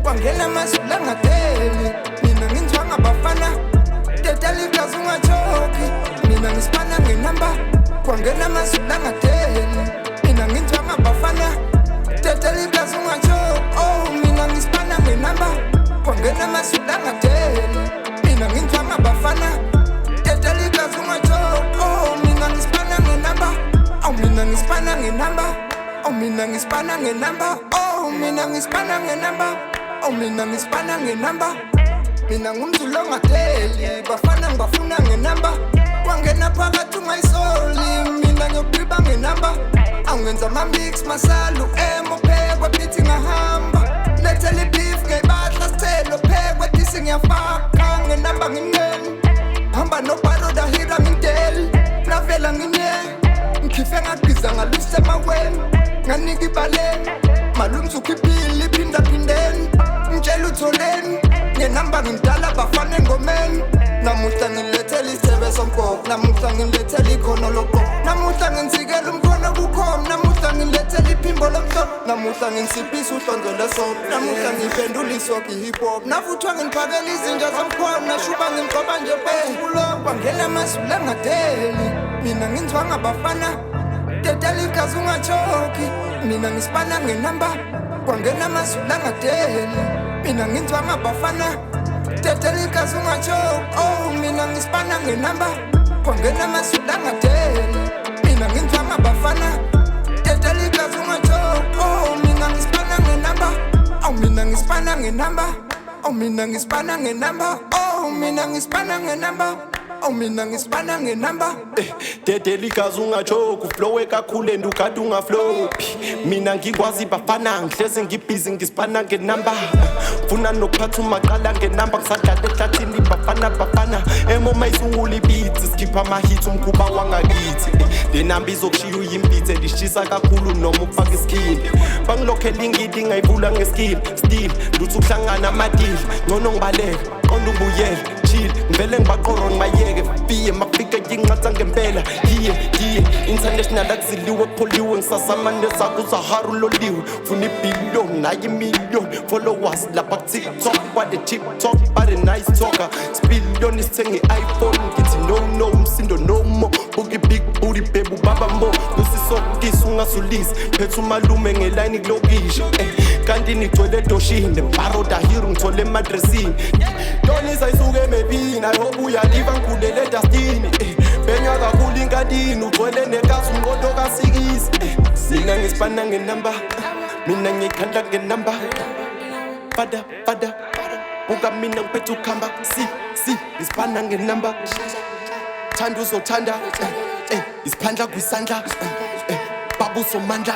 kwangena masula ngadeli mina ngizwa ngabafana tetali igazi ungachoki mina ngisipana ngenamba kwangena masula ngadeli mina ngizwa ngabafana tetali igazi ungachoki oh mina ngisipana ngenamba kwangena masula ngadeli mina ngizwa ngabafana tetali igazi ungachoki oh mina ngisipana ngenamba oh mina ngisipana ngenamba oh mina ngisipana ngenamba oh mina ngisipana ngenamba oh mina ngisipana ngenamba mina ngumzulo ngadeli bafana ngibafuna ngenamba wangena phakathi ungayisoli mina ngiyokugqiba ngenamba angenza ama-mix masalu emophekwa phithi ngahamba lethela i-beef ngeyibahla sithelo phekwa disi ngiyafaka ngenamba ngineni hamba nobaroda hira ngideli navela ngineni ngikhife ngagqiza ngalusemaweni nganika ibaleni malumzuka ipili iphindaphindeni ngitshela utholeni ngenamba ngimdala bafana engomeni namuhla ngilethela isithebe sompoko namuhla ngilethela ikhono lokho namuhla nginsikela umkhono kukhona namuhla ngilethela iphimbo lomhlolo namuhla nginsiphisa uhlonzo lesolo namuhla ngiphendula isoki hip-hop nafuthwa ngiphakela izinja zomkhona shuba ngimgcoba nje phengulo kwangena amazulu angadeli mina ngizwa ngabafana tetali igazi ungachoki mina ngisipana ngenamba kwangena amazulu angadeli mina ngizwa ngabafana tetali igazi ungachoki oh mina ngisipana ngenamba kwangena amazulu angadeli mina ngizwa ngabafana tetali igazi ungachoki oh mina ngisipana ngenamba oh mina ngisipana ngenamba oh mina ngisipana ngenamba oh mina ngisipana ngenamba oh mina ngisipana ngenamba teteli igazi ungachoki uflowe kakhulu and ukade ungaflophi mina ngikwazi bafana ngihlezi ngibhizi ngisipana ngenamba funa nokuphatha umaqala ngenamba ngisadlala ehlathini bafana emoma isungula ibhithi sikhipha ama-hits umkhuba wangakithi le namba izokushiya uyimbithe lishisa kakhulu noma ukufaka isikhindi bangilokhela ingidi ngayivula ngeskill still lutho ukuhlangana amadili ngcono ngibalele qonda ubuyele chill ngivele ngibaqoro ngibayeke fiye mafika nginqatha ngempela hiye international akuziliwe kupholiwe ngisasamane zakho uzaharu loliwe funa ibhiliyoni naye imiliyoni followers lapha ku-TikTok bade TikTok bade nice talker spillion isithenge i-iPhone ngithi no umsindo no more buki big booty baby ubaba mbo kusisokisa ungasulisi phethe umalume ngelayini kulokisha kanti nigcwele edoshini baroda hero ngithole emadresini donisa isuke emebini I hope uyaliva ngikhulele edastini benywa kakhulu inkadini ugcwele negazi umnqondo kasikisi mina ngisipana ngenamba mina ngiyikhanda ngenamba fada buka mina ngiphethe ukuhamba si ngisipana ngenamba thanda uzothanda isiphandla kwisandla babu somandla